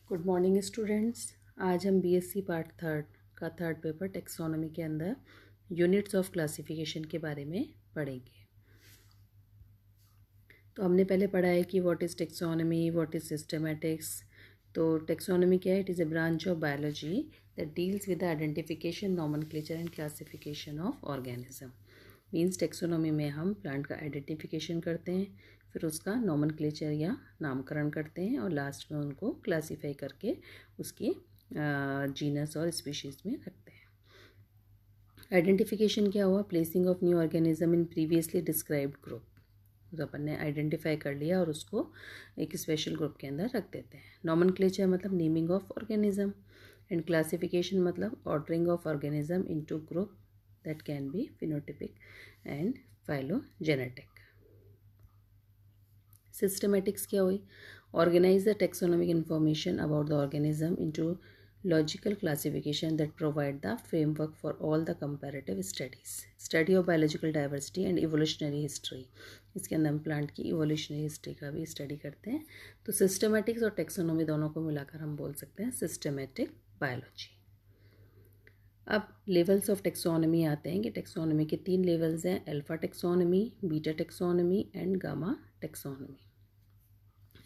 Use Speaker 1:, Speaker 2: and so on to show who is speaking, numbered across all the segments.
Speaker 1: Good morning students. आज हम BSc part third का थर्ड पेपर टेक्सोनॉमी के अंदर यूनिट्स ऑफ क्लासिफिकेशन के बारे में पढ़ेंगे। तो हमने पहले पढ़ा है कि what is taxonomy, what is systematics. तो टेक्सोनॉमी क्या है? It is a branch of biology that deals with the identification, nomenclature and classification of organism. Means taxonomy में हम प्लांट का आइडेंटिफिकेशन करते हैं, फिर उसका नॉमेनक्लेचर या नामकरण करते हैं और लास्ट में उनको क्लासीफाई करके उसकी जीनस और स्पीशीज़ में रखते हैं। आइडेंटिफिकेशन क्या हुआ? Placing of new organism in previously described group. तो अपन ने आइडेंटिफाई कर लिया और उसको एक स्पेशल ग्रुप के अंदर रख देते हैं। नॉमेनक्लेचर मतलब naming of organism and classification मतलब ordering of organism into group that can be phenotypic and phylogenetic. Systematics क्या हुई? Organise the taxonomic information about the organism into logical classification that provide the framework for all the comparative studies. Study of biological diversity and evolutionary history. इसके अंदर हम plant की evolutionary history का भी study करते हैं। तो सिस्टमैटिक्स और टेक्सोनॉमी दोनों को मिलाकर हम बोल सकते हैं सिस्टमैटिक बायोलॉजी। अब लेवल्स ऑफ टेक्सोनॉमी आते हैं कि टेक्सोनॉमी के 3 लेवल्स हैं: alpha taxonomy, beta taxonomy and gamma taxonomy.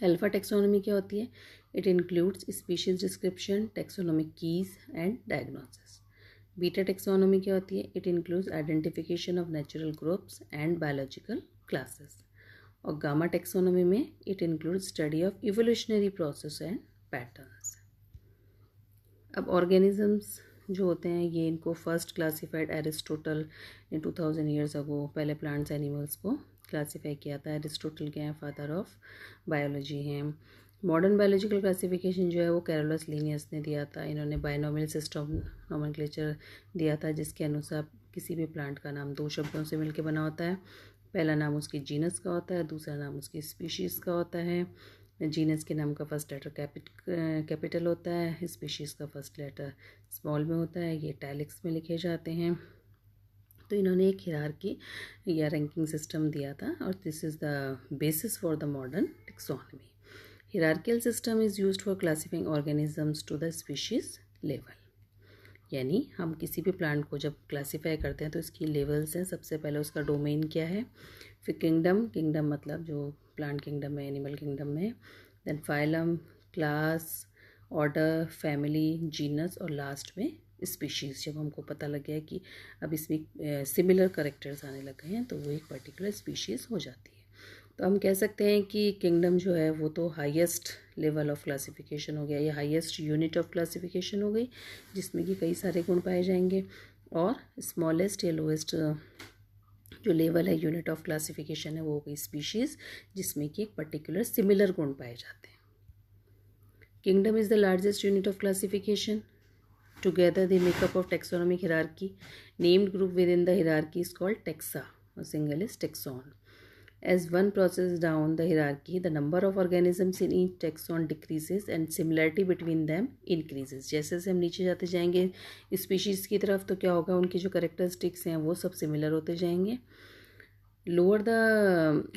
Speaker 1: Alpha taxonomy क्या होती है? It includes species description, taxonomic keys and diagnosis. Beta taxonomy क्या होती है? It includes identification of natural groups and biological classes. और गामा टेक्सोनॉमी में it includes study of evolutionary process and patterns. अब organisms जो होते हैं ये इनको फर्स्ट क्लासिफाइड एरिस्टोटल इन 2000 ईयर्स अगो। पहले प्लांट्स एनिमल्स को क्लासीफाई किया था। एरिस्टोटल के हैं फादर ऑफ बायोलॉजी हैं। मॉडर्न बायोलॉजिकल क्लासिफिकेशन जो है वो कैरोलस लीनियस ने दिया था। इन्होंने बायनोमियल सिस्टम नोमेनक्लेचर दिया था जिसके अनुसार किसी भी प्लांट का नाम 2 शब्दों से मिलकर बना होता है। पहला नाम उसकी जीनस का होता है, दूसरा नाम उसकी स्पीशीज़ का होता है। जीनस के नाम का फर्स्ट लेटर कैपिटल होता है, स्पीशीज़ का फर्स्ट लेटर स्मॉल में होता है। ये इटैलिक्स में लिखे जाते हैं। तो इन्होंने एक हिरार्की या रैंकिंग सिस्टम दिया था और this is the basis for the modern taxonomy. Hierarchical system is used for classifying organisms to the species level. यानी हम किसी भी प्लांट को जब क्लासीफाई करते हैं तो इसकी लेवल्स हैं। सबसे पहले उसका डोमेन क्या है, फिर किंगडम मतलब जो प्लांट किंगडम में, एनिमल किंगडम में, then phylum, class, order, family, genus और लास्ट में स्पीशीज़। जब हमको पता लग गया कि अब इसमें सिमिलर करेक्टर्स आने लग गए हैं तो वो एक पर्टिकुलर स्पीशीज़ हो जाती है। तो हम कह सकते हैं कि किंगडम जो है वो तो हाईएस्ट लेवल ऑफ क्लासिफिकेशन हो गया या हाईएस्ट यूनिट ऑफ क्लासिफिकेशन हो गई, जिसमें कि कई सारे गुण पाए जाएंगे। और स्मॉलेस्ट या लोएस्ट जो लेवल है यूनिट ऑफ क्लासिफिकेशन है वो हो गई स्पीशीज़, जिसमें कि एक पर्टिकुलर सिमिलर गुण पाए जाते हैं। Kingdom is the largest unit of classification. Together they make up of taxonomic hierarchy. Named group within the hierarchy is called taxa. A single is taxon. As one processes down the hierarchy, the number of organisms in each taxon decreases and similarity between them increases. जैसे जैसे हम नीचे जाते जाएंगे species की तरफ तो क्या होगा, उनकी जो करेक्टरिस्टिक्स हैं वो सब सिमिलर होते जाएंगे. Lower the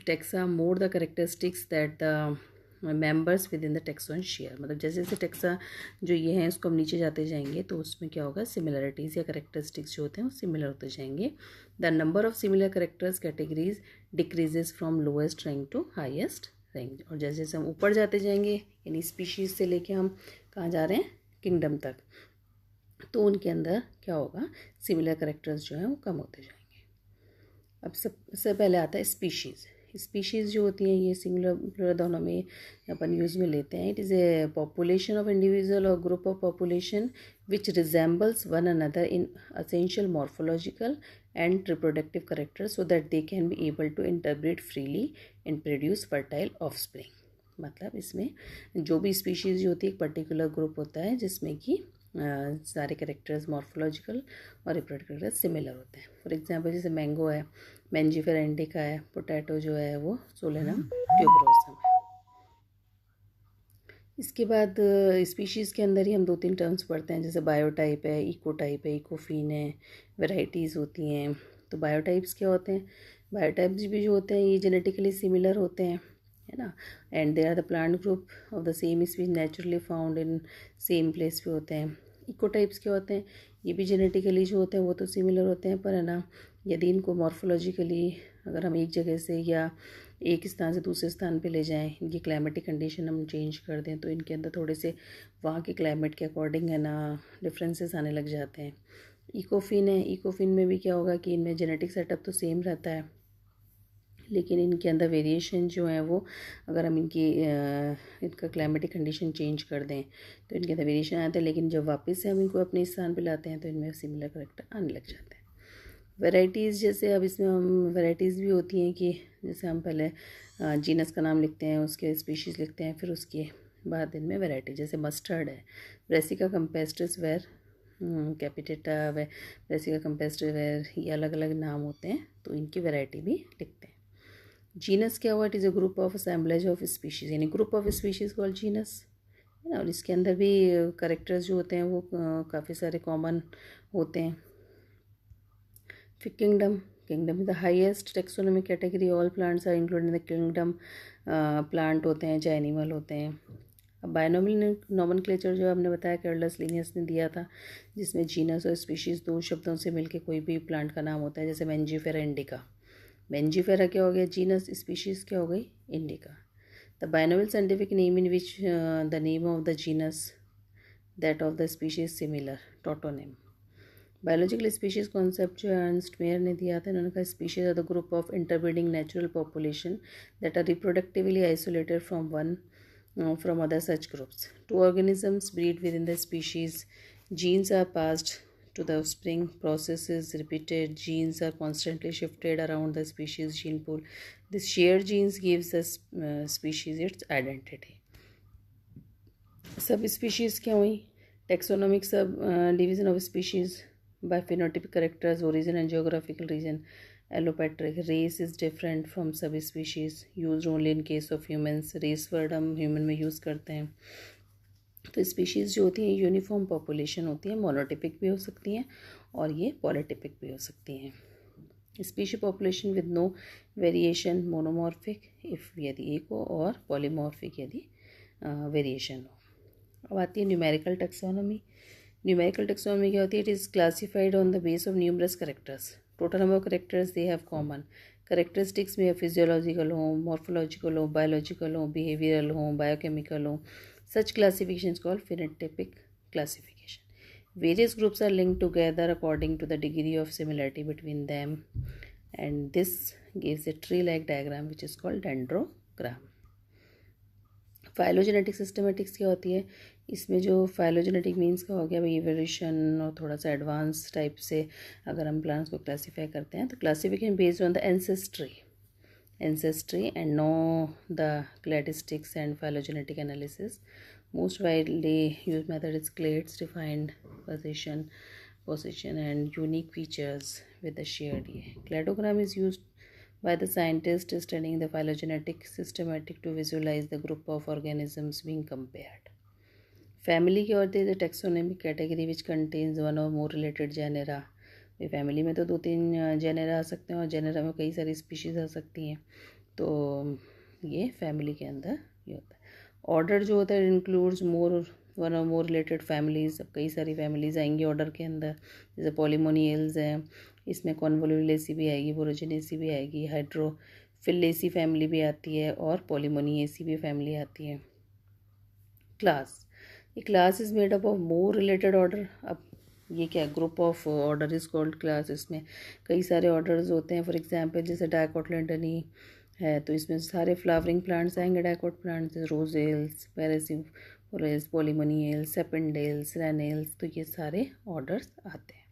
Speaker 1: taxa, more the characteristics that the members with in the tax on share. मतलब जैसे जैसे टेक्सा जो ये हैं उसको हम नीचे जाते जाएंगे तो उसमें क्या होगा, सिमिलरिटीज़ या करेक्टरिस्टिक्स जो होते हैं वो सिमिलर होते जाएंगे। The number of similar characters categories decreases from lowest rank to highest rank. और जैसे जैसे हम ऊपर जाते जाएंगे यानी स्पीशीज़ से लेके हम कहाँ जा रहे हैं, किंगडम तक, तो उनके अंदर क्या होगा, सिमिलर करेक्टर्स जो हैं वो कम होते जाएंगे। अब सबसे पहले आता है स्पीशीज़। स्पीशीज़ जो होती हैं ये सिंगुलर दोनों में अपन यूज़ में लेते हैं। It is a population of individual or group of population which resembles one another in essential morphological and reproductive character so that they can be able to interbreed freely and produce fertile offspring. मतलब इसमें जो भी species होती है एक particular group होता है जिसमें कि सारे करेक्टर्स मॉर्फोलॉजिकल और रिप्रोडक्टिव सिमिलर होते हैं। फॉर एग्जांपल जैसे मैंगो है, मैंजीफेरा इंडिका है, पोटैटो जो है वो सोलेनम ट्यूबरोसम है। इसके बाद स्पीशीज़ के अंदर ही हम 2-3 टर्म्स पढ़ते हैं, जैसे बायोटाइप है, इकोटाइप है, इकोफीन है, वेराइटीज़ होती हैं। तो बायोटाइप्स क्या होते हैं? बायोटाइप्स भी जो होते हैं ये जेनेटिकली सिमिलर होते हैं है ना. And they are the plant group of the same species naturally found in same place पे होते हैं. इकोटाइप्स क्या होते हैं, ये भी जेनेटिकली जो होते हैं वो तो सिमिलर होते हैं, पर है ना यदि इनको मॉर्फोलॉजिकली अगर हम एक जगह से या एक स्थान से दूसरे स्थान पे ले जाएं, इनकी क्लाइमेटिक कंडीशन हम चेंज कर दें तो इनके अंदर थोड़े से वहाँ के क्लाइमेट के अकॉर्डिंग है ना डिफरेंसेस आने लग जाते हैं. इकोफिन है, इकोफिन में भी क्या होगा कि इनमें जेनेटिक सेटअप तो सेम रहता है, लेकिन इनके अंदर वेरिएशन जो है वो अगर हम इनका क्लाइमेटिक कंडीशन चेंज कर दें तो इनके अंदर वेरिएशन आते हैं, लेकिन जब वापस से हम इनको अपने स्थान पे लाते हैं तो इनमें सिमिलर करेक्टर आने लग जाते हैं. वैरायटीज़ जैसे अब इसमें हम वैरायटीज़ भी होती हैं कि जैसे हम पहले जीनस का नाम लिखते हैं, उसके स्पीशीज़ लिखते हैं, फिर उसके बाद इनमें वैरायटी जैसे मस्टर्ड है, Brassica campestris var capitata Brassica campestris var, ये अलग अलग नाम होते हैं तो इनकी वैरायटी भी लिखते हैं. जीनस क्या हुआ, it is a group of assemblage of species, यानी group of species called genus है ना. और इसके अंदर भी करेक्टर्स जो होते हैं वो काफ़ी सारे कॉमन होते हैं. फिर kingdom, kingdom is the highest taxonomic category, all plants are included in the kingdom. Plant होते हैं चाहे एनिमल होते हैं. अब बायनोमियल नॉमेनक्लेचर जो हमने बताया कैरोलस लिनियस ने दिया था, जिसमें जीनस और स्पीशीज़ दो शब्दों से मिलके कोई भी प्लांट का नाम होता है, जैसे मेंजीफेरा इंडिका. मेंजीफेरा क्या हो गया जीनस, स्पीशीज़ क्या हो गई इंडिका. The binomial scientific name in which the name of the genus that of the species similar, tautonym. Biological species concept जो अर्नस्ट मेयर ने दिया था, इन्होंने कहा species are the group of interbreeding natural population that are reproductively isolated from other such groups. Two organisms breed within the species. Genes are passed to the offspring. Process is repeated. Genes are constantly shifted around the species gene pool. This shared genes gives the species its identity. सब species क्या हुई, taxonomic sub division of species by phenotypic characters, origin and geographical region. Allopatric, race is different from subspecies, used only in case of humans. race word हम human में use करते हैं. तो species जो होती हैं यूनिफॉर्म पॉपुलेशन होती है, मोनोटिपिक भी हो सकती हैं और ये पॉलीटिपिक भी हो सकती हैं. Species population with no variation monomorphic if यदि एक हो, और पॉलीमॉर्फिक यदि वेरिएशन हो. अब आती है न्यूमेरिकल टेक्सोनॉमी. न्यूमेरिकल टेक्सोनॉमी क्या होती है, it is classified on the base of numerous characters. Total number of characters they have common. Characteristics में फिजियोलॉजिकल हो, मॉर्फोलॉजिकल हो, बायोलॉजिकल हो, बिहेवियरल हो, बायोकेमिकल हो. Such classification called phenotypic classification. Various groups are linked together according to the degree of similarity between them, and this gives a tree-like diagram which is called dendrogram. Phylogenetic systematics क्या होती है, इसमें जो phylogenetic means का हो गया भाई evolution और थोड़ा सा एडवांस टाइप से अगर हम प्लांट्स को क्लासीफाई करते हैं तो classification based on the ancestry and know the cladistics and phylogenetic analysis. Most widely used method is clades defined position and unique features with the shared year. Cladogram is used by the scientist studying the phylogenetic systematic to visualize the group of organisms being compared. Family की होती है taxonomic category which contains one or more related genera. Family में तो 2-3 genera आ सकते हैं और genera में कई सारी स्पीशीज़ आ सकती हैं, तो ये फैमिली के अंदर ये होता है. ऑर्डर जो होता है इंक्लूड्स वन और मोर रिलेटेड फैमिलीज़. अब कई सारी फैमिलीज़ आएंगी ऑर्डर के अंदर, जैसे पॉलीमोनियल्स हैं, इसमें कॉन्वोल्यूलेसी भी आएगी, बोरोजिनेसी भी आएगी, हाइड्रोफिलेसी फैमिली भी आती है और पॉलीमोनियसी भी फैमिली आती है. क्लास, ये class is made up of more related order. अब ये क्या group of order is called class. इसमें कई सारे ऑर्डर्स होते हैं. फॉर एग्जांपल जैसे डाइकोटिलेडोनी है तो इसमें सारे फ्लावरिंग प्लांट्स आएंगे. डाइकोट प्लांट्स, रोजेल्स, पैरासिफोरेल्स, पॉलीमोनियल्स, सेपेंडेल्स, रैनेल्स, तो ये सारे ऑर्डर्स आते हैं.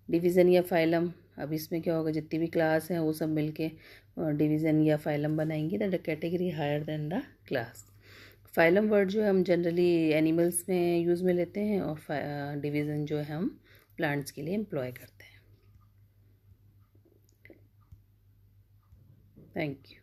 Speaker 1: डिवीज़न या फाइलम, अब इसमें क्या होगा, जितनी भी क्लास हैं वो सब मिलके डिवीज़न या फाइलम बनाएंगी. The category higher than the class. Phylum word जो है हम जनरली एनिमल्स में यूज़ में लेते हैं और डिवीज़न जो है हम प्लांट्स के लिए एम्प्लॉय करते हैं. Thank you.